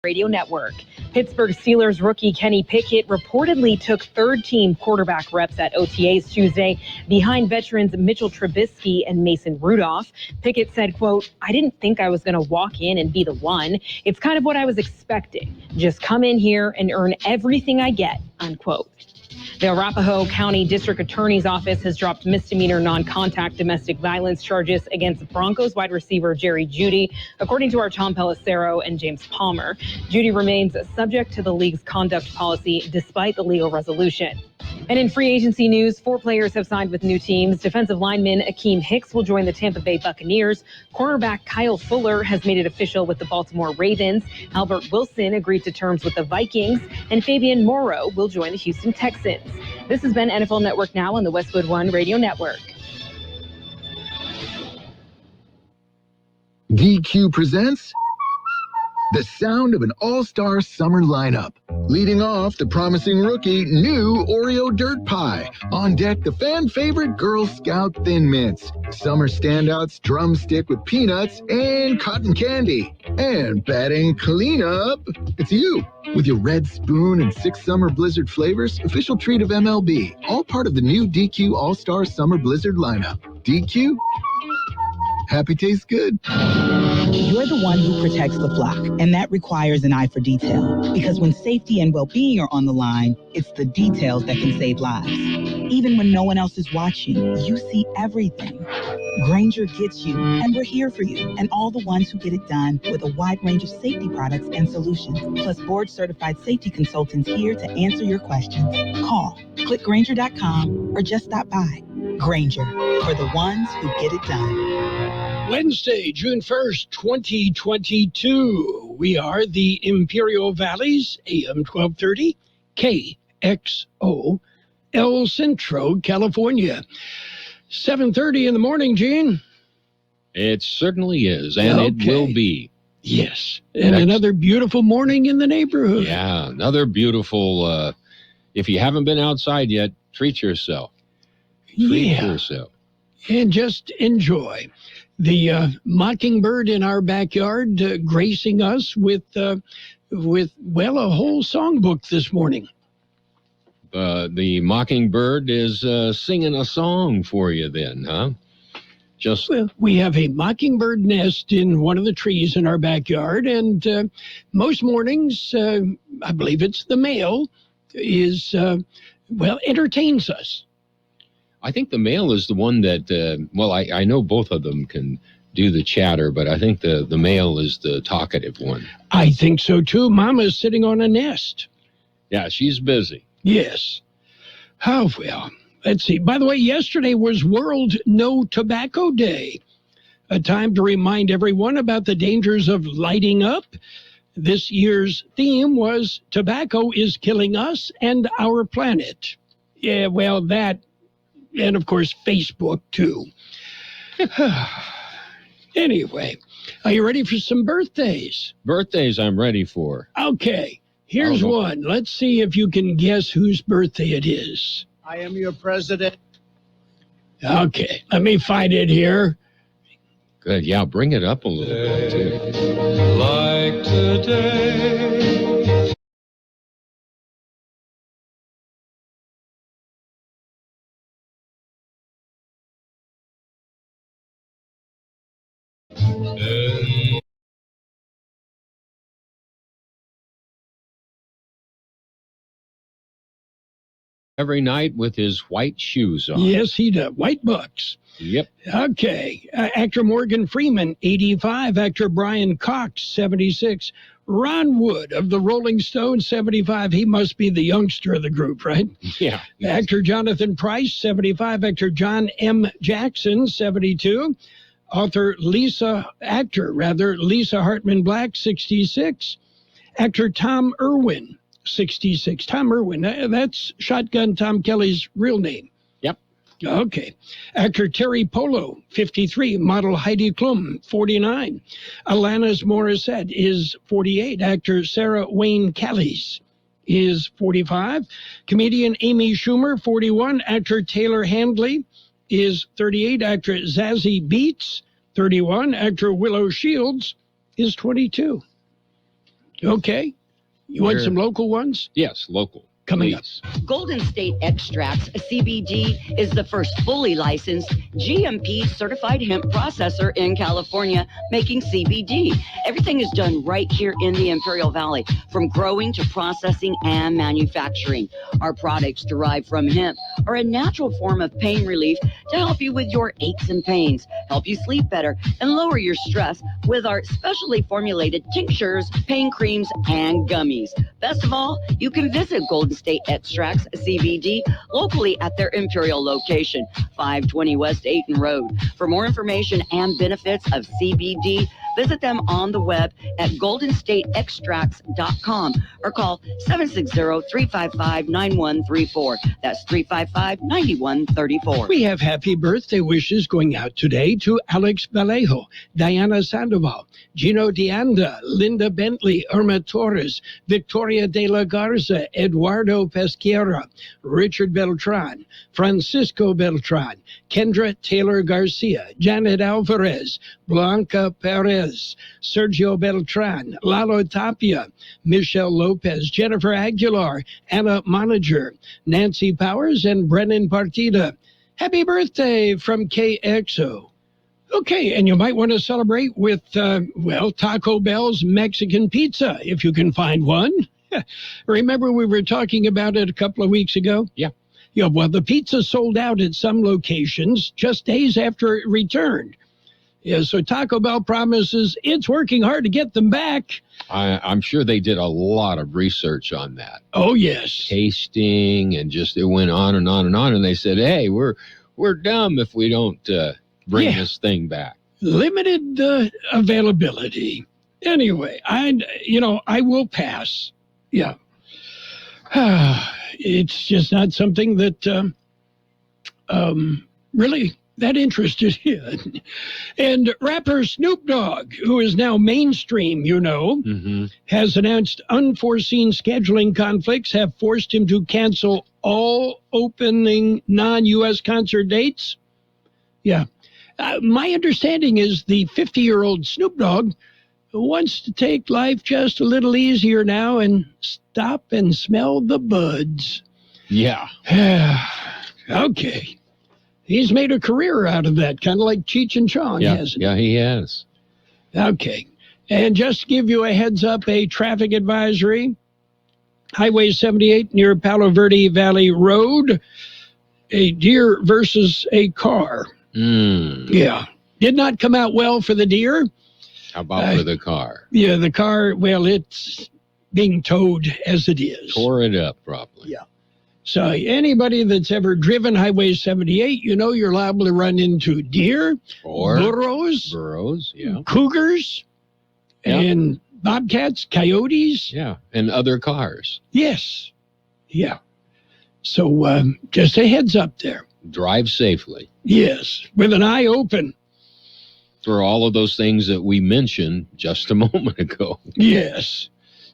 Radio Network. Pittsburgh Steelers rookie Kenny Pickett reportedly took third-team quarterback reps at OTAs Tuesday behind veterans Mitchell Trubisky and Mason Rudolph. Pickett said, quote, "I didn't think I was going to walk in and be the one. It's kind of what I was expecting. Just come in here and earn everything I get," unquote. The Arapahoe County District Attorney's Office has dropped misdemeanor non-contact domestic violence charges against Broncos wide receiver Jerry Jeudy, according to our Tom Pelissero and James Palmer. Jeudy remains subject to the league's conduct policy despite the legal resolution. And in free agency news, 4 players have signed with new teams. Defensive lineman Akeem Hicks will join the Tampa Bay Buccaneers. Cornerback Kyle Fuller has made it official with the Baltimore Ravens. Albert Wilson agreed to terms with the Vikings. And Fabian Morrow will join the Houston Texans. This has been NFL Network Now on the Westwood One Radio Network. DQ presents the sound of an all-star summer lineup. Leading off, the promising rookie, new Oreo Dirt Pie. On deck, the fan favorite Girl Scout Thin Mints. Summer standouts, Drumstick with peanuts and cotton candy. And batting cleanup, it's you. With your red spoon and 6 summer blizzard flavors, official treat of MLB. All part of the new DQ All-Star Summer Blizzard lineup. DQ? Happy tastes good. You're the one who protects the flock, and that requires an eye for detail. Because when safety and well-being are on the line, it's the details that can save lives. Even when no one else is watching, you see everything. Grainger gets you, and we're here for you, and all the ones who get it done with a wide range of safety products and solutions, plus board-certified safety consultants here to answer your questions. Call, click Grainger.com, or just stop by. Grainger, for the ones who get it done. Wednesday, June 1st, 2022. We are the Imperial Valley's AM 1230, KXO, El Centro, California. 7:30 in the morning, Gene. It certainly is, and It will be. Yes, and another beautiful morning in the neighborhood. Yeah, another beautiful, if you haven't been outside yet, treat yourself. Treat yourself. And just enjoy. The mockingbird in our backyard gracing us with a whole songbook this morning. The mockingbird is singing a song for you then, huh? Well, we have a mockingbird nest in one of the trees in our backyard, and most mornings, I believe it's the male, entertains us. I think the male is the one that, I know both of them can do the chatter, but I think the male is the talkative one. I think so, too. Mama's sitting on a nest. Yeah, she's busy. Yes. Oh, well, let's see. By the way, yesterday was World No Tobacco Day, a time to remind everyone about the dangers of lighting up. This year's theme was Tobacco is Killing Us and Our Planet. Yeah, well, that... And, of course, Facebook, too. Anyway, are you ready for some birthdays? Birthdays I'm ready for. Okay, here's one. Let's see if you can guess whose birthday it is. I am your president. Okay, let me find it here. Good, yeah, bring it up a little bit, too. Like today. Every night with his white shoes on. Yes, he does. White bucks. Yep. Okay. Actor Morgan Freeman, 85. Actor Brian Cox, 76. Ron Wood of the Rolling Stones, 75. He must be the youngster of the group, right? Yeah. Actor Jonathan Pryce, 75. Actor John M. Jackson, 72. Actor Lisa Hartman Black, 66. Actor Tom Irwin, 66. Tom Irwin, that's Shotgun Tom Kelly's real name. Yep. Okay. Actor Terry Polo, 53. Model Heidi Klum, 49. Alanis Morissette is 48. Actor Sarah Wayne Callies is 45. Comedian Amy Schumer, 41. Actor Taylor Handley is 38. Actor Zazie Beetz, 31. Actor Willow Shields is 22. Okay. You want some local ones? Yes, local. Coming up. Golden State Extracts, CBD, is the first fully licensed GMP certified hemp processor in California making CBD. Everything is done right here in the Imperial Valley, from growing to processing and manufacturing. Our products derived from hemp are a natural form of pain relief to help you with your aches and pains, help you sleep better, and lower your stress with our specially formulated tinctures, pain creams, and gummies. Best of all, you can visit Golden State Extracts CBD locally at their Imperial location, 520 West Ayton Road. For more information and benefits of CBD, visit them on the web at goldenstateextracts.com or call 760-355-9134. That's 355-9134. We have happy birthday wishes going out today to Alex Vallejo, Diana Sandoval, Gino Dianda, Linda Bentley, Irma Torres, Victoria de la Garza, Eduardo Pesquera, Richard Beltran, Francisco Beltran, Kendra Taylor Garcia, Janet Alvarez, Blanca Perez, Sergio Beltran, Lalo Tapia, Michelle Lopez, Jennifer Aguilar, Anna Monager, Nancy Powers, and Brennan Partida. Happy birthday from Kxo. Okay, and you might want to celebrate with, Taco Bell's Mexican pizza, if you can find one. Remember we were talking about it a couple of weeks ago? Yeah. Yeah, well, the pizza sold out at some locations just days after it returned. Yeah, so Taco Bell promises it's working hard to get them back. I'm sure they did a lot of research on that. Oh, yes. Tasting, and just it went on and on and on. And they said, hey, we're dumb if we don't bring this thing back. Limited availability. Anyway, I will pass. Yeah. It's just not something that really that interested in. And rapper Snoop Dogg, who is now mainstream, has announced unforeseen scheduling conflicts have forced him to cancel all opening non-U.S. concert dates. Yeah. My understanding is the 50-year-old Snoop Dogg wants to take life just a little easier now and stop and smell the buds. Yeah. Okay. He's made a career out of that, kind of like Cheech and Chong, hasn't he? Yeah, he has. Okay. And just to give you a heads up, a traffic advisory, Highway 78 near Palo Verde Valley Road, a deer versus a car. Yeah. Did not come out well for the deer. How about for the car? Yeah, the car, well, it's being towed as it is. Tore it up, probably. Yeah. So anybody that's ever driven Highway 78, you're liable to run into deer, or burros, cougars, and bobcats, coyotes. Yeah, and other cars. Yes. Yeah. So just a heads up there. Drive safely. Yes, with an eye open. For all of those things that we mentioned just a moment ago. Yes.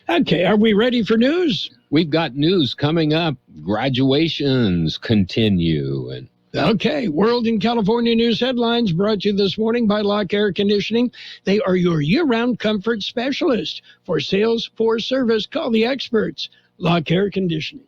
Okay, are we ready for news? We've got news coming up. Graduations continue. Okay, World and California News headlines brought to you this morning by Lock Air Conditioning. They are your year-round comfort specialist. For sales, for service, call the experts. Lock Air Conditioning.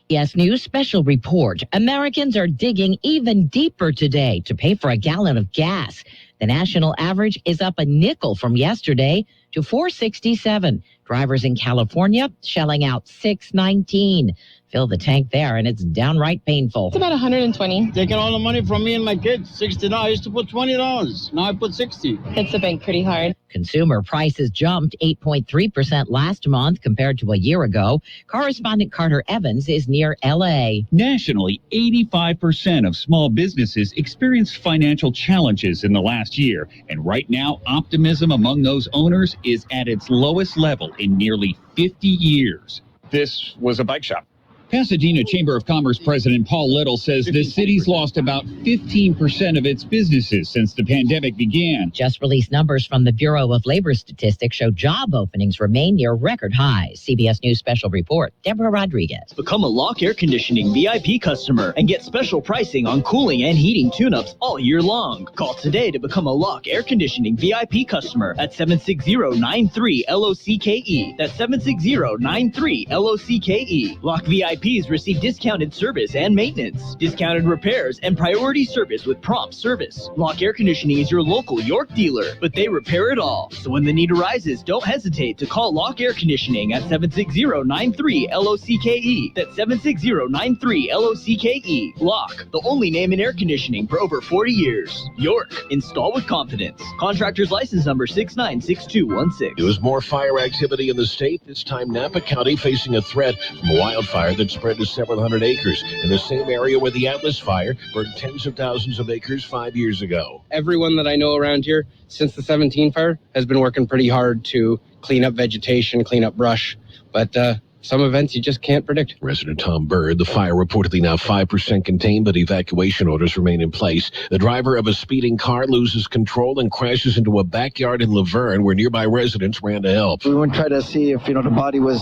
Yes, News special report. Americans are digging even deeper today to pay for a gallon of gas. The national average is up a nickel from yesterday to $4.67. Drivers in California shelling out $6.19. Fill the tank there, and it's downright painful. It's about $120. Taking all the money from me and my kids. $60. I used to put $20. Now I put $60. Hits the bank pretty hard. Consumer prices jumped 8.3% last month compared to a year ago. Correspondent Carter Evans is near L.A. Nationally, 85% of small businesses experienced financial challenges in the last year. And right now, optimism among those owners is at its lowest level in nearly 50 years. This was a bike shop. Pasadena Chamber of Commerce President Paul Little says the city's lost about 15% of its businesses since the pandemic began. Just released numbers from the Bureau of Labor Statistics show job openings remain near record highs. CBS News Special Report, Deborah Rodriguez. Become a Lock Air Conditioning VIP customer and get special pricing on cooling and heating tune-ups all year long. Call today to become a Lock Air Conditioning VIP customer at 760-93-LOCKE. That's 760-93-LOCKE. Lock VIPs receive discounted service and maintenance, discounted repairs, and priority service with prompt service. Lock Air Conditioning is your local York dealer, but they repair it all. So when the need arises, don't hesitate to call Lock Air Conditioning at 760-93-LOCKE. That's 760-93-LOCKE. Lock, the only name in air conditioning for over 40 years. York, install with confidence. Contractor's license number 696216. There was more fire activity in the state. This time, Napa County facing a threat from a wildfire that spread to several hundred acres in the same area where the Atlas Fire burned tens of thousands of acres 5 years ago. Everyone that I know around here since the 17 fire has been working pretty hard to clean up vegetation, clean up brush, but some events you just can't predict. Resident Tom Bird, the fire reportedly now 5% contained, but evacuation orders remain in place. The driver of a speeding car loses control and crashes into a backyard in Laverne where nearby residents ran to help. We went to try to see if, the body was,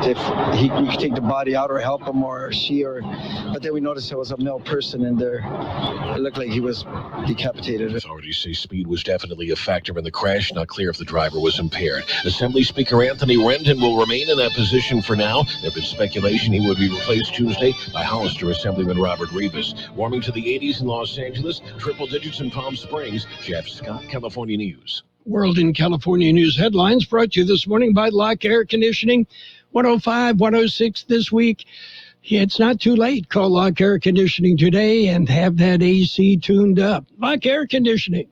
if we could take the body out or help him or she, but then we noticed there was a male person in there. It looked like he was decapitated. Authorities say speed was definitely a factor in the crash. Not clear if the driver was impaired. Assembly Speaker Anthony Rendon will remain in that position for now. There's been speculation he would be replaced Tuesday by Hollister Assemblyman Robert Rivas. Warming to the 80s in Los Angeles, triple digits in Palm Springs. Jeff Scott, California News. World in California News headlines brought to you this morning by Lock Air Conditioning. 105, 106 this week. It's not too late. Call Lock Air Conditioning today and have that AC tuned up. Lock Air Conditioning.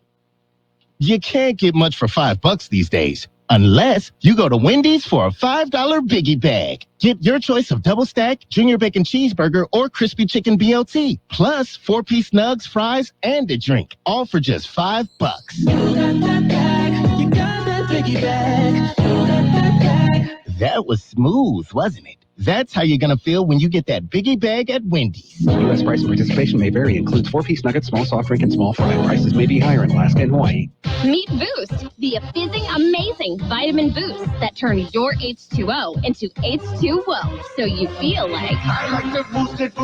You can't get much for $5 these days, unless you go to Wendy's for a $5 Biggie Bag. Get your choice of double stack, junior bacon cheeseburger, or crispy chicken BLT, plus 4-piece nugs, fries, and a drink, all for just $5. You got that bag. You got that Biggie Bag. You got that bag. That was smooth, wasn't it? That's how you're going to feel when you get that Biggie Bag at Wendy's. U.S. price and participation may vary. Includes 4-piece nuggets, small soft drink, and small fry. Prices may be higher in Alaska and Hawaii. Meet Boost, the fizzing amazing vitamin boost that turns your H2O into H2O, so you feel like... I like to boost it,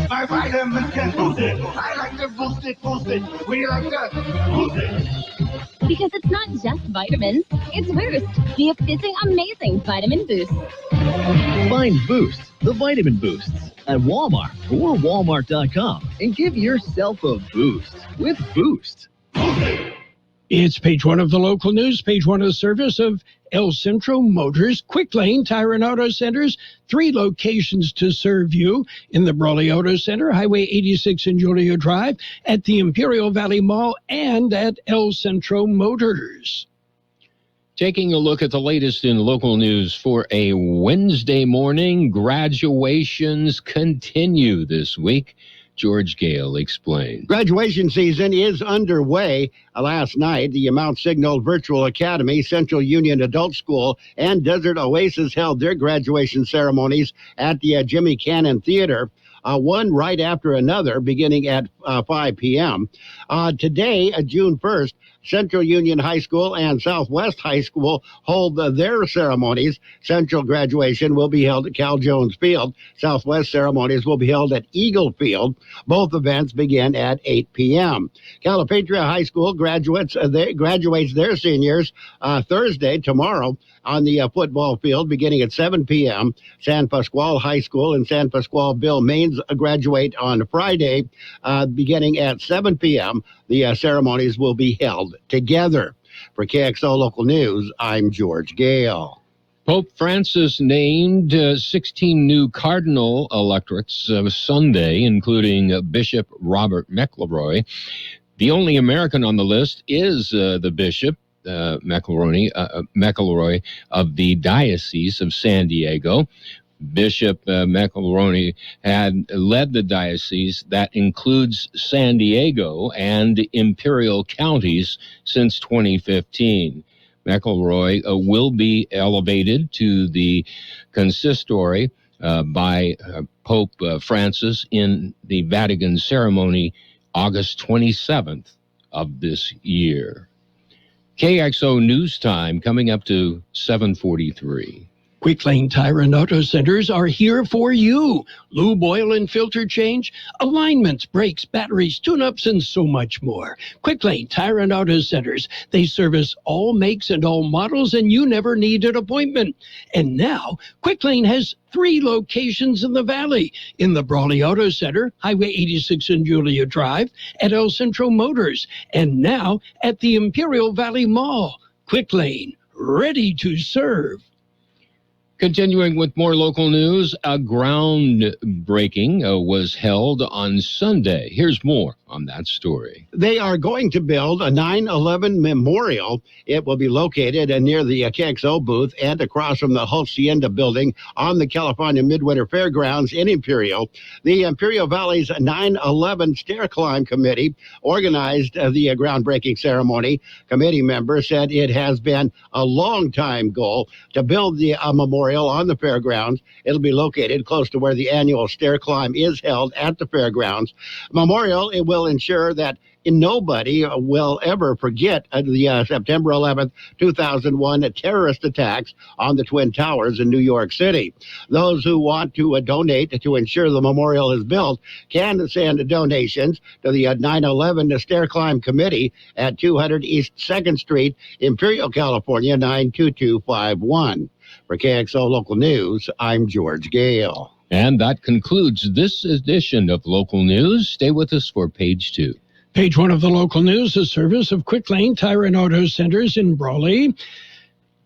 my vitamins can boost it. I like to boost it, we like that, boost it. Because it's not just vitamins, it's Boost, the fizzing amazing vitamin boost. Find Boost, the vitamin boosts, at Walmart or Walmart.com and give yourself a boost with Boost. It's page one of the local news, page one of the service of El Centro Motors, Quick Lane Tire and Auto Centers, 3 locations to serve you in the Brawley Auto Center, Highway 86 and Julia Drive, at the Imperial Valley Mall, and at El Centro Motors. Taking a look at the latest in local news for a Wednesday morning, graduations continue this week. George Gale explains. Graduation season is underway. Last night, the Mount Signal Virtual Academy, Central Union Adult School, and Desert Oasis held their graduation ceremonies at the Jimmy Cannon Theater. One right after another, beginning at 5 p.m. Today, June 1st, Central Union High School and Southwest High School hold their ceremonies. Central graduation will be held at Cal Jones Field. Southwest ceremonies will be held at Eagle Field. Both events begin at 8 p.m. Calipatria High School graduates their seniors Thursday, tomorrow, on the football field beginning at 7 p.m. San Pasqual High School and San Pasqual Bill Mains graduate on Friday beginning at 7 p.m. The ceremonies will be held together. For KXO Local News, I'm George Gale. Pope Francis named 16 new cardinal electorates Sunday, including Bishop Robert McElroy. The only American on the list is the Bishop McElroy of the Diocese of San Diego. Bishop McElroy had led the diocese that includes San Diego and Imperial counties since 2015. McElroy will be elevated to the consistory by Pope Francis in the Vatican ceremony August 27th of this year. KXO News Time coming up to 7:43. Quick Lane Tire and Auto Centers are here for you. Lube, oil, and filter change, alignments, brakes, batteries, tune-ups, and so much more. Quick Lane Tire and Auto Centers. They service all makes and all models, and you never need an appointment. And now, Quick Lane has 3 locations in the Valley. In the Brawley Auto Center, Highway 86 and Julia Drive, at El Centro Motors, and now at the Imperial Valley Mall. Quick Lane, ready to serve. Continuing with more local news, a groundbreaking was held on Sunday. Here's more on that story. They are going to build a 9/11 memorial. It will be located near the Kxo booth and across from the Hacienda building on the California Midwinter Fairgrounds in Imperial. The Imperial Valley's 9/11 Stair Climb Committee organized the groundbreaking ceremony. Committee members said it has been a long time goal to build the memorial on the fairgrounds. It'll be located close to where the annual stair climb is held at the fairgrounds. Memorial, it will ensure that nobody will ever forget the September 11th, 2001 terrorist attacks on the Twin Towers in New York City. Those who want to donate to ensure the memorial is built can send donations to the 9/11 Stair Climb Committee at 200 East 2nd Street, Imperial, California, 92251. For KXO Local News, I'm George Gale. And that concludes this edition of Local News. Stay with us for Page 2. Page 1 of the local news, a service of Quick Lane Tire and Auto Centers in Brawley,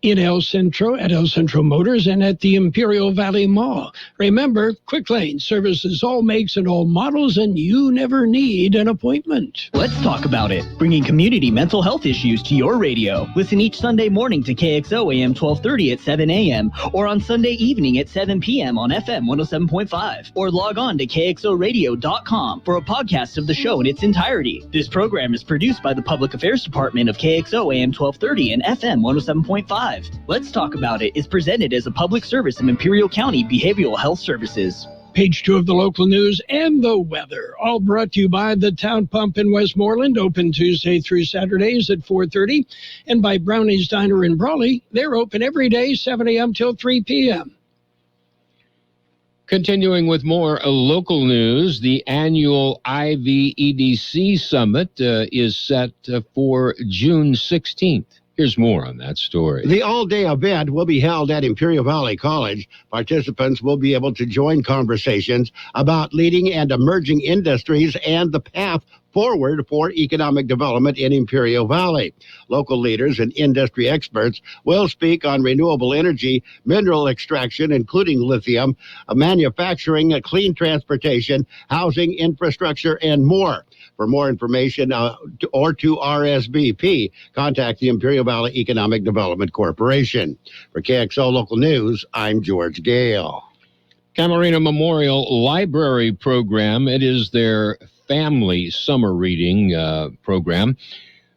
in El Centro, at El Centro Motors, and at the Imperial Valley Mall. Remember, Quick Lane services all makes and all models, and you never need an appointment. Let's talk about it. Bringing community mental health issues to your radio. Listen each Sunday morning to KXO AM 1230 at 7 a.m. or on Sunday evening at 7 p.m. on FM 107.5. Or log on to kxoradio.com for a podcast of the show in its entirety. This program is produced by the Public Affairs Department of KXO AM 1230 and FM 107.5. Let's Talk About It is presented as a public service of Imperial County Behavioral Health Services. Page 2 of the local news and the weather, all brought to you by the Town Pump in Westmoreland, open Tuesday through Saturdays at 4:30, and by Brownie's Diner in Brawley. They're open every day, 7 a.m. till 3 p.m. Continuing with more local news, the annual IVEDC Summit is set for June 16th. Here's more on that story. The all-day event will be held at Imperial Valley College. Participants will be able to join conversations about leading and emerging industries and the path forward for economic development in Imperial Valley. Local leaders and industry experts will speak on renewable energy, mineral extraction, including lithium, manufacturing, clean transportation, housing, infrastructure, and more. For more information or to RSVP, contact the Imperial Valley Economic Development Corporation. For KXO Local News, I'm George Gale. Camarena Memorial Library Program. It is their family summer reading program.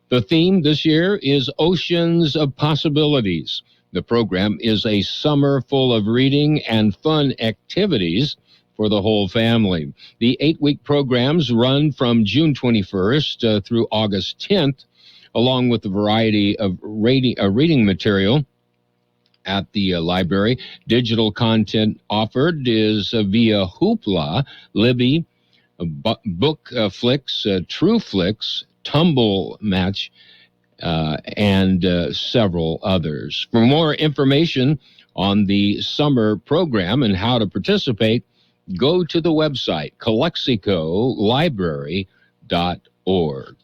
The theme this year is Oceans of Possibilities. The program is a summer full of reading and fun activities for the whole family. The 8-week programs run from June 21st through August 10th, along with a variety of reading material at the library. Digital content offered is via Hoopla, Libby, Book Flicks, True Flicks, Tumble Match, and several others. For more information on the summer program and how to participate, go to the website, calexicolibrary.org.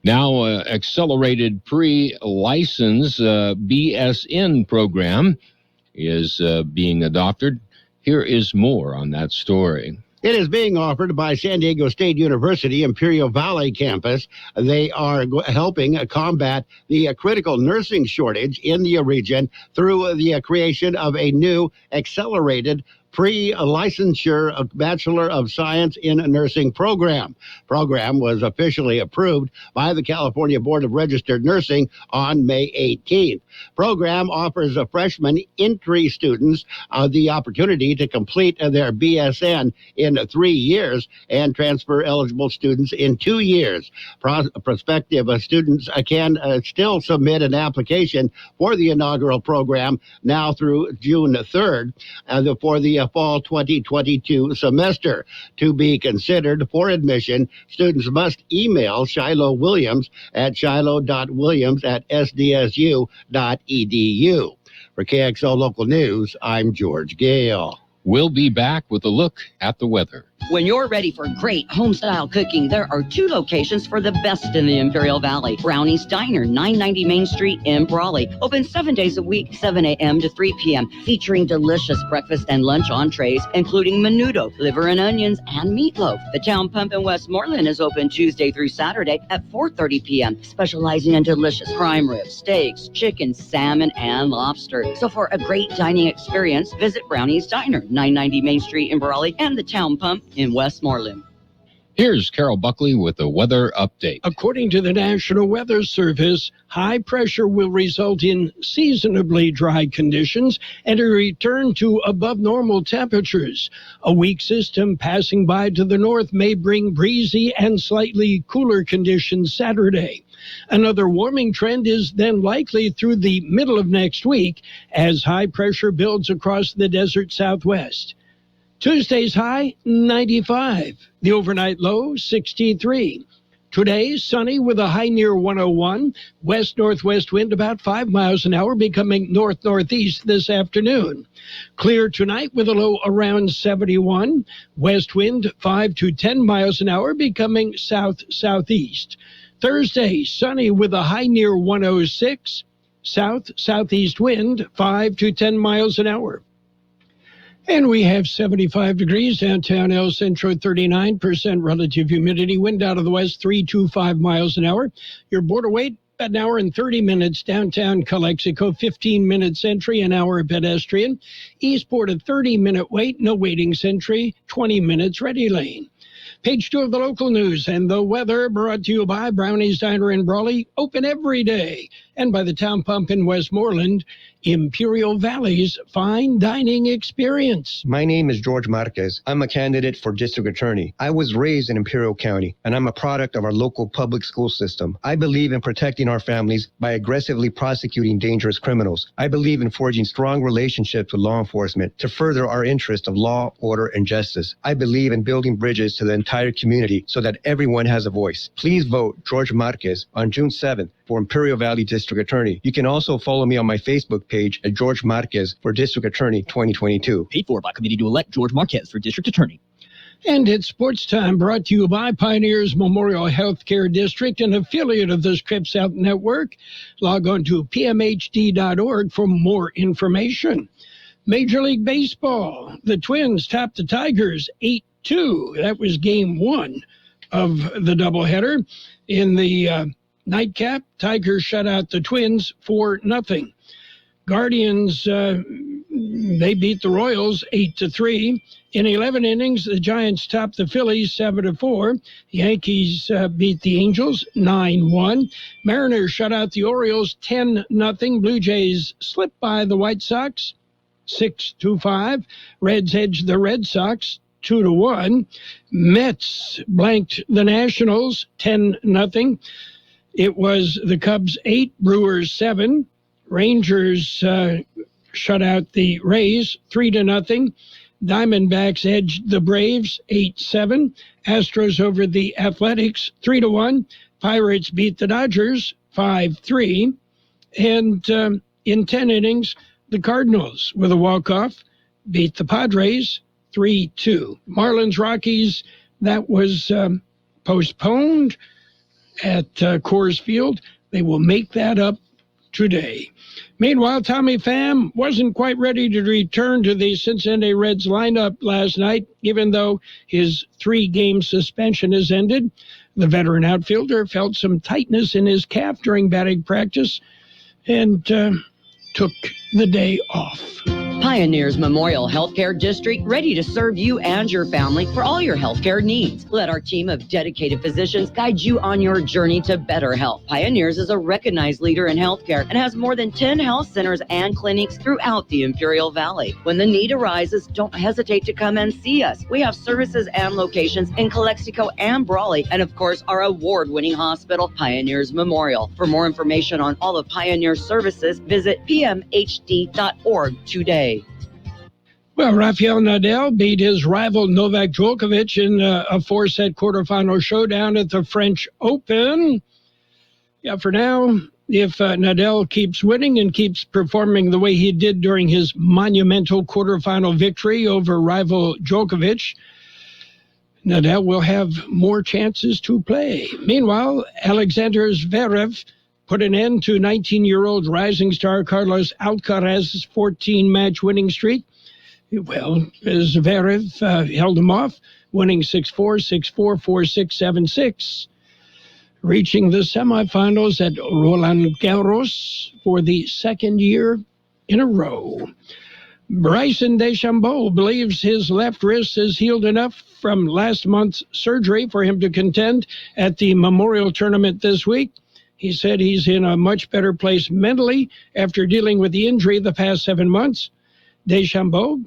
Now, accelerated pre-license BSN program is being adopted. Here is more on that story. It is being offered by San Diego State University Imperial Valley campus. They are helping combat the critical nursing shortage in the region through the creation of a new accelerated pre-licensure of Bachelor of Science in Nursing program. Program was officially approved by the California Board of Registered Nursing on May 18th. Program offers freshman entry students the opportunity to complete their BSN in 3 years and transfer eligible students in 2 years. Prospective students can still submit an application for the inaugural program now through June 3rd for the fall 2022 semester. To be considered for admission, students must email Shiloh Williams at shiloh.williams@sdsu.edu. For KXO Local News, I'm George Gale. We'll be back with a look at the weather. When you're ready for great home-style cooking, there are 2 locations for the best in the Imperial Valley. Brownie's Diner, 990 Main Street in Brawley. Open 7 days a week, 7 a.m. to 3 p.m., featuring delicious breakfast and lunch entrees, including menudo, liver and onions, and meatloaf. The Town Pump in Westmoreland is open Tuesday through Saturday at 4:30 p.m., specializing in delicious prime ribs, steaks, chicken, salmon, and lobster. So for a great dining experience, visit Brownie's Diner, 990 Main Street in Brawley, and the Town Pump in Westmoreland. Here's Carol Buckley with the weather update. According to the National Weather Service, high pressure will result in seasonably dry conditions and a return to above normal temperatures. A weak system passing by to the north may bring breezy and slightly cooler conditions Saturday. Another warming trend is then likely through the middle of next week as high pressure builds across the desert southwest. Tuesday's high, 95. The overnight low, 63. Today, sunny with a high near 101. West-northwest wind about 5 miles an hour, becoming north-northeast this afternoon. Clear tonight with a low around 71. West wind 5 to 10 miles an hour, becoming south-southeast. Thursday, sunny with a high near 106. South-southeast wind 5 to 10 miles an hour. And we have 75 degrees downtown El Centro, 39% relative humidity, wind out of the west, 325 miles an hour. Your border wait, about an hour and 30 minutes downtown Calexico, 15 minutes entry, an hour pedestrian. Eastport, a 30-minute wait, no waiting entry, 20 minutes ready lane. Page 2 of the local news and the weather brought to you by Brownie's Diner in Brawley, open every day, and by the Town Pump in Westmoreland, Imperial Valley's fine dining experience. My name is George Marquez. I'm a candidate for district attorney. I was raised in Imperial County, and I'm a product of our local public school system. I believe in protecting our families by aggressively prosecuting dangerous criminals. I believe in forging strong relationships with law enforcement to further our interest of law, order, and justice. I believe in building bridges to the entire community so that everyone has a voice. Please vote George Marquez on June 7th for Imperial Valley District Attorney. You can also follow me on my Facebook page at George Marquez for District Attorney 2022. Paid for by committee to elect George Marquez for District Attorney. And it's Sports Time, brought to you by Pioneers Memorial Healthcare District, an affiliate of the Scripps South Network. Log on to pmhd.org for more information. Major League Baseball, the Twins topped the Tigers 8-2. That was game 1 of the doubleheader. In the nightcap, Tigers shut out the Twins 4-0. Guardians, they beat the Royals 8-3. In 11 innings, the Giants topped the Phillies 7-4. Yankees beat the Angels 9-1. Mariners shut out the Orioles 10-0. Blue Jays slipped by the White Sox 6-5. Reds edged the Red Sox 2-1. Mets blanked the Nationals 10-0. It was the Cubs 8, Brewers 7. Rangers shut out the Rays 3-0. Diamondbacks edged the Braves 8-7. Astros over the Athletics 3-1. Pirates beat the Dodgers 5-3. And in 10 innings, the Cardinals, with a walk-off, beat the Padres 3-2. Marlins Rockies, that was postponed at Coors Field. They will make that up today. Meanwhile, Tommy Pham wasn't quite ready to return to the Cincinnati Reds lineup last night, even though his 3-game suspension has ended. The veteran outfielder felt some tightness in his calf during batting practice and took the day off. Pioneers Memorial Healthcare District, ready to serve you and your family for all your healthcare needs. Let our team of dedicated physicians guide you on your journey to better health. Pioneers is a recognized leader in healthcare and has more than 10 health centers and clinics throughout the Imperial Valley. When the need arises, don't hesitate to come and see us. We have services and locations in Calexico and Brawley, and of course, our award-winning hospital, Pioneers Memorial. For more information on all of Pioneer's services, visit pmhd.org today. Well, Rafael Nadal beat his rival Novak Djokovic in a four-set quarterfinal showdown at the French Open. Yeah, for now, if Nadal keeps winning and keeps performing the way he did during his monumental quarterfinal victory over rival Djokovic, Nadal will have more chances to play. Meanwhile, Alexander Zverev put an end to 19-year-old rising star Carlos Alcaraz's 14-match winning streak. Well, Zverev held him off, winning 6-4, 6-4, 4-6, 7-6, reaching the semifinals at Roland Garros for the second year in a row. Bryson DeChambeau believes his left wrist is healed enough from last month's surgery for him to contend at the Memorial Tournament this week. He said he's in a much better place mentally after dealing with the injury the past 7 months. DeChambeau,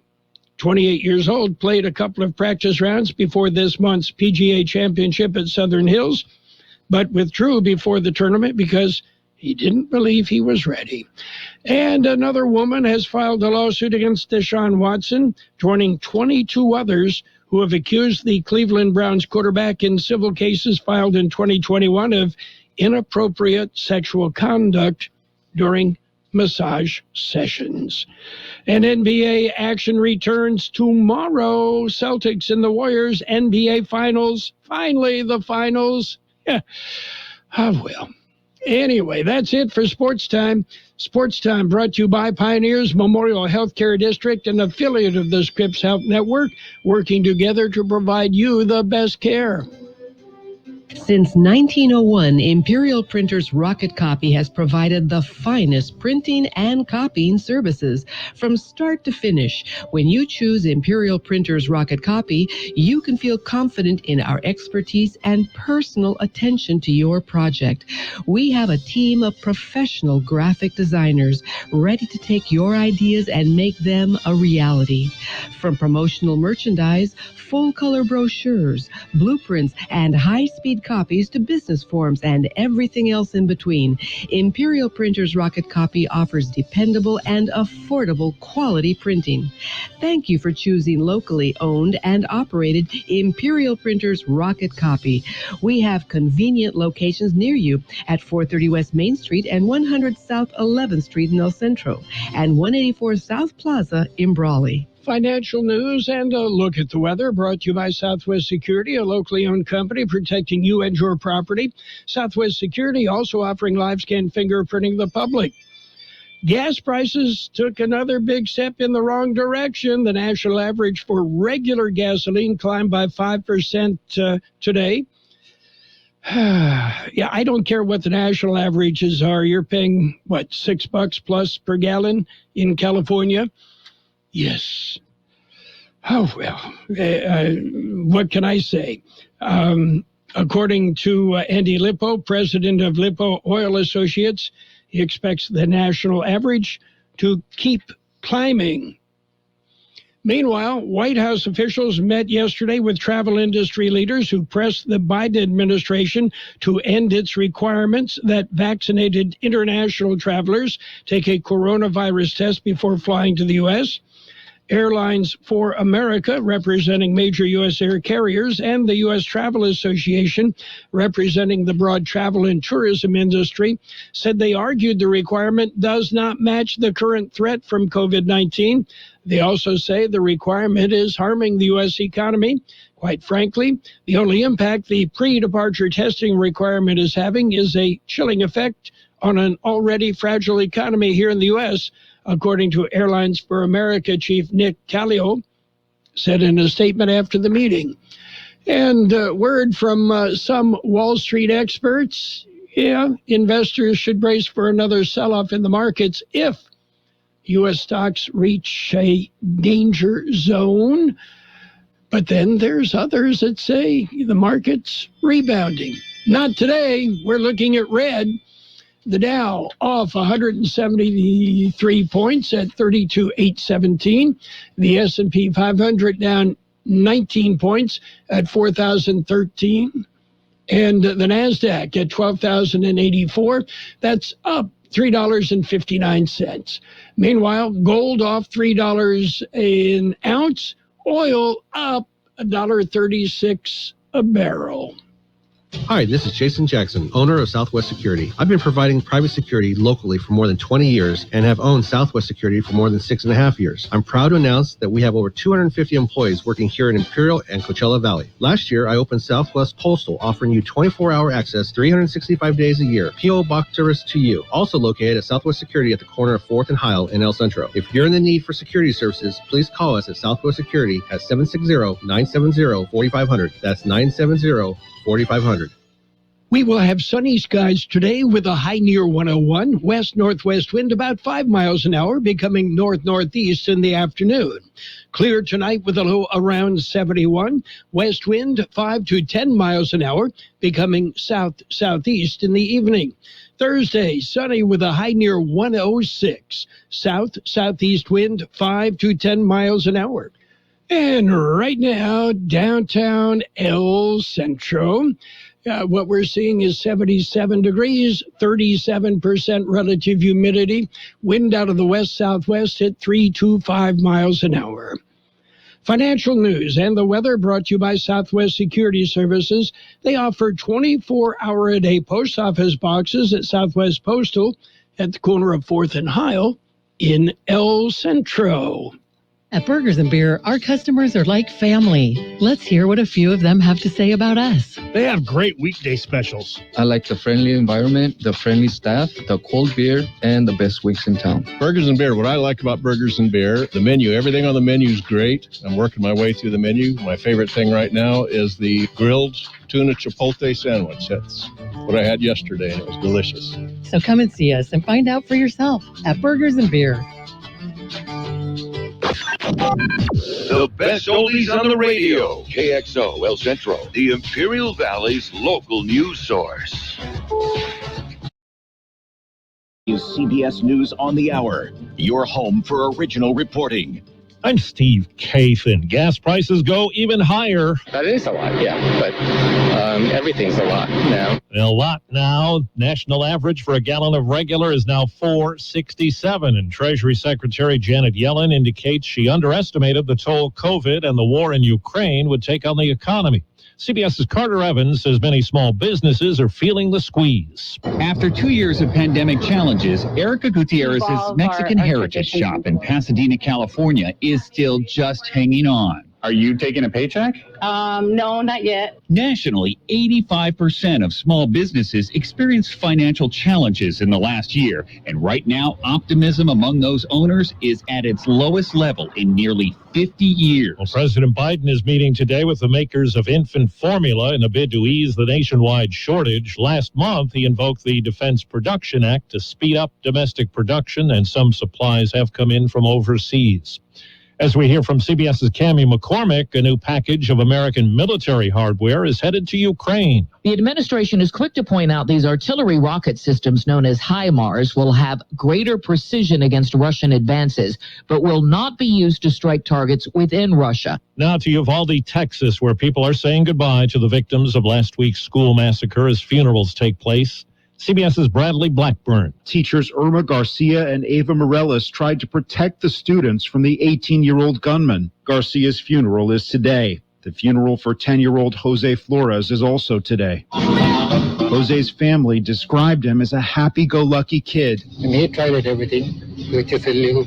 28 years old, played a couple of practice rounds before this month's PGA Championship at Southern Hills, but withdrew before the tournament because he didn't believe he was ready. And another woman has filed a lawsuit against Deshaun Watson, joining 22 others who have accused the Cleveland Browns quarterback in civil cases filed in 2021 of inappropriate sexual conduct during massage sessions. And NBA action returns tomorrow. Celtics and the Warriors, NBA Finals. Finally, the finals. Oh, well. Anyway, that's it for Sports Time. Sports Time brought to you by Pioneers Memorial Healthcare District, an affiliate of the Scripps Health Network, working together to provide you the best care. Since 1901, Imperial Printers Rocket Copy has provided the finest printing and copying services from start to finish. When you choose Imperial Printers Rocket Copy, you can feel confident in our expertise and personal attention to your project. We have a team of professional graphic designers ready to take your ideas and make them a reality. From promotional merchandise, full-color brochures, blueprints, and high-speed copies to business forms and everything else in between, Imperial Printers Rocket Copy offers dependable and affordable quality printing. Thank you for choosing locally owned and operated Imperial Printers Rocket Copy. We have convenient locations near you at 430 West Main Street and 100 South 11th Street in El Centro and 184 South Plaza in Brawley. Financial news and a look at the weather brought to you by Southwest Security, a locally owned company protecting you and your property. Southwest Security also offering live scan fingerprinting the public. Gas prices took another big step in the wrong direction. The national average for regular gasoline climbed by 5% today. Yeah, I don't care what the national averages are. You're paying, what, $6 plus per gallon in California? Yes. Oh, well, what can I say? According to Andy Lippo, president of Lippo Oil Associates, he expects the national average to keep climbing. Meanwhile, White House officials met yesterday with travel industry leaders who pressed the Biden administration to end its requirements that vaccinated international travelers take a coronavirus test before flying to the U.S. Airlines for America, representing major U.S. air carriers, and the U.S. Travel Association, representing the broad travel and tourism industry, said they argued the requirement does not match the current threat from COVID-19. They also say the requirement is harming the U.S. economy. Quite frankly, the only impact the pre-departure testing requirement is having is a chilling effect on an already fragile economy here in the U.S., according to Airlines for America Chief Nick Callio said in a statement after the meeting. And word from some Wall Street experts, investors should brace for another sell-off in the markets if U.S. stocks reach a danger zone. But then there's others that say the market's rebounding. Not today. We're looking at red. The Dow off 173 points at 32,817. The S&P 500 down 19 points at 4,013. And the NASDAQ at 12,084. That's up $3.59. Meanwhile, gold off $3 an ounce. Oil up $1.36 a barrel. Hi, this is Jason Jackson, owner of Southwest Security. I've been providing private security locally for more than 20 years and have owned Southwest Security for more than 6.5 years. I'm proud to announce that we have over 250 employees working here in Imperial and Coachella Valley. Last year, I opened Southwest Postal, offering you 24-hour access 365 days a year. P.O. Box service to you. Also located at Southwest Security at the corner of 4th and Heil in El Centro. If you're in the need for security services, please call us at Southwest Security at 760-970-4500. That's 970-4500. We will have sunny skies today with a high near 101, west-northwest wind about 5 miles an hour, becoming north-northeast in the afternoon. Clear tonight with a low around 71, west wind 5 to 10 miles an hour, becoming south-southeast in the evening. Thursday, sunny with a high near 106, south-southeast wind 5 to 10 miles an hour. And right now, downtown El Centro, what we're seeing is 77 degrees, 37% relative humidity, wind out of the west-southwest at 325 miles an hour. Financial news and the weather brought to you by Southwest Security Services. They offer 24-hour-a-day post office boxes at Southwest Postal at the corner of 4th and Heil in El Centro. At Burgers and Beer, our customers are like family. Let's hear what a few of them have to say about us. They have great weekday specials. I like the friendly environment, the friendly staff, the cold beer, and the best wings in town. Burgers and Beer, what I like about Burgers and Beer, the menu, everything on the menu is great. I'm working my way through the menu. My favorite thing right now is the grilled tuna chipotle sandwich. That's what I had yesterday, and it was delicious. So come and see us and find out for yourself at Burgers and Beer. The best oldies on the radio. KXO El Centro, the Imperial Valley's local news source. Is CBS News on the Hour, your home for original reporting. I'm Steve Kathan. Gas prices go even higher. That is a lot, yeah, but everything's a lot now. A lot now. National average for a gallon of regular is now $4.67, and Treasury Secretary Janet Yellen indicates she underestimated the toll COVID and the war in Ukraine would take on the economy. CBS's Carter Evans says many small businesses are feeling the squeeze. After 2 years of pandemic challenges, Erica Gutierrez's Mexican Heritage Shop in Pasadena, California is still just hanging on. Are you taking a paycheck? No, not yet. Nationally, 85% of small businesses experienced financial challenges in the last year. And right now, optimism among those owners is at its lowest level in nearly 50 years. Well, President Biden is meeting today with the makers of infant formula in a bid to ease the nationwide shortage. Last month, he invoked the Defense Production Act to speed up domestic production, and some supplies have come in from overseas. As we hear from CBS's Cammie McCormick, a new package of American military hardware is headed to Ukraine. The administration is quick to point out these artillery rocket systems known as HIMARS will have greater precision against Russian advances, but will not be used to strike targets within Russia. Now to Uvalde, Texas, where people are saying goodbye to the victims of last week's school massacre as funerals take place. CBS's Bradley Blackburn. Teachers Irma Garcia and Ava Morales tried to protect the students from the 18-year-old gunman. Garcia's funeral is today. The funeral for 10-year-old Jose Flores is also today. Jose's family described him as a happy-go-lucky kid. And he tried everything. He was just a little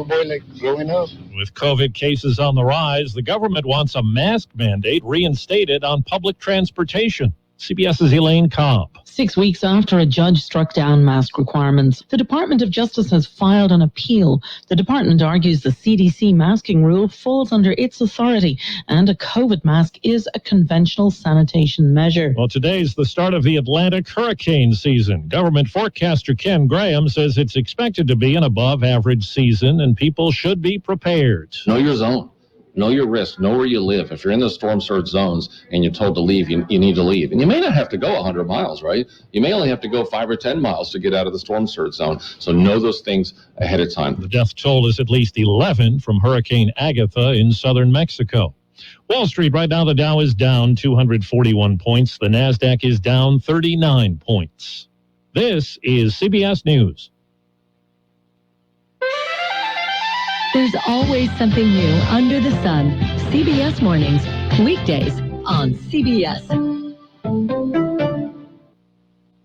boy like growing up. With COVID cases on the rise, the government wants a mask mandate reinstated on public transportation. CBS's Elaine Cobb. 6 weeks after a judge struck down mask requirements, the Department of Justice has filed an appeal. The department argues the CDC masking rule falls under its authority, and a COVID mask is a conventional sanitation measure. Well, today's the start of the Atlantic hurricane season. Government forecaster Ken Graham says it's expected to be an above-average season, and people should be prepared. Know your zone. Know your risk. Know where you live. If you're in the storm surge zones and you're told to leave, you need to leave. And you may not have to go 100 miles, right? You may only have to go 5 or 10 miles to get out of the storm surge zone. So know those things ahead of time. The death toll is at least 11 from Hurricane Agatha in southern Mexico. Wall Street, right now the Dow is down 241 points. The NASDAQ is down 39 points. This is CBS News. There's always something new under the sun. CBS Mornings, weekdays on CBS.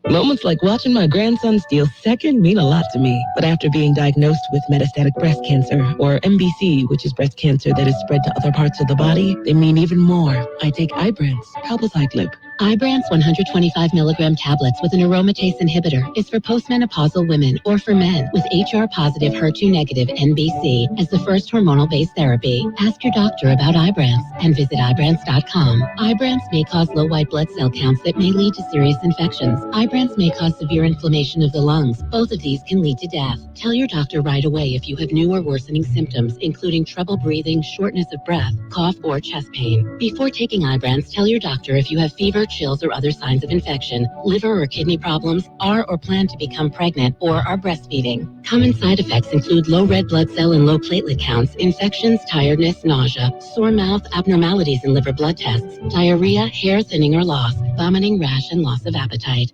Moments like watching my grandson steal second mean a lot to me. But after being diagnosed with metastatic breast cancer, or MBC, which is breast cancer that is spread to other parts of the body, they mean even more. I take Ibrance, palbociclib. Ibrance 125 milligram tablets with an aromatase inhibitor is for postmenopausal women or for men with HR-positive, HER2-negative NBC as the first hormonal-based therapy. Ask your doctor about Ibrance and visit Ibrance.com. Ibrance may cause low white blood cell counts that may lead to serious infections. Ibrance may cause severe inflammation of the lungs. Both of these can lead to death. Tell your doctor right away if you have new or worsening symptoms, including trouble breathing, shortness of breath, cough, or chest pain. Before taking Ibrance, tell your doctor if you have fever, chills, or other signs of infection, liver or kidney problems, are or plan to become pregnant, or are breastfeeding. Common side effects include low red blood cell and low platelet counts, infections, tiredness, nausea, sore mouth, abnormalities in liver blood tests, diarrhea, hair thinning or loss, vomiting, rash, and loss of appetite.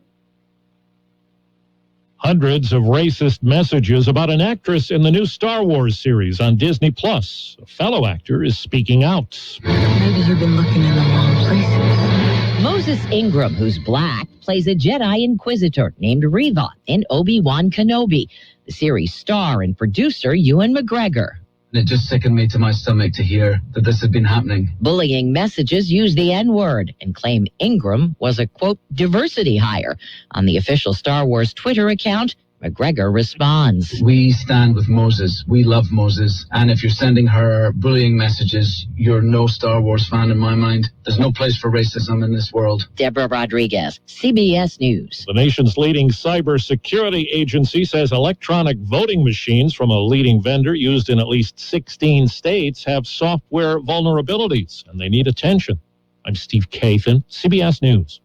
Hundreds of racist messages about an actress in the new Star Wars series on Disney+. A fellow actor is speaking out. Maybe you've been looking in the wrong places. Moses Ingram, who's black, plays a Jedi Inquisitor named Reva in Obi-Wan Kenobi. The series star and producer Ewan McGregor. It just sickened me to my stomach to hear that this had been happening. Bullying messages use the N-word and claim Ingram was a, quote, diversity hire. On the official Star Wars Twitter account, McGregor responds. We stand with Moses. We love Moses. And if you're sending her bullying messages, you're no Star Wars fan in my mind. There's no place for racism in this world. Deborah Rodriguez, CBS News. The nation's leading cybersecurity agency says electronic voting machines from a leading vendor used in at least 16 states have software vulnerabilities, and they need attention. I'm Steve Kathan, CBS News.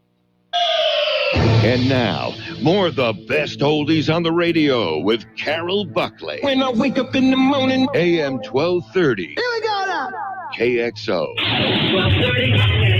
And now, more of the best oldies on the radio with Carroll Buckley. When I wake up in the morning, AM 1230. Here we go now. KXO. 1230.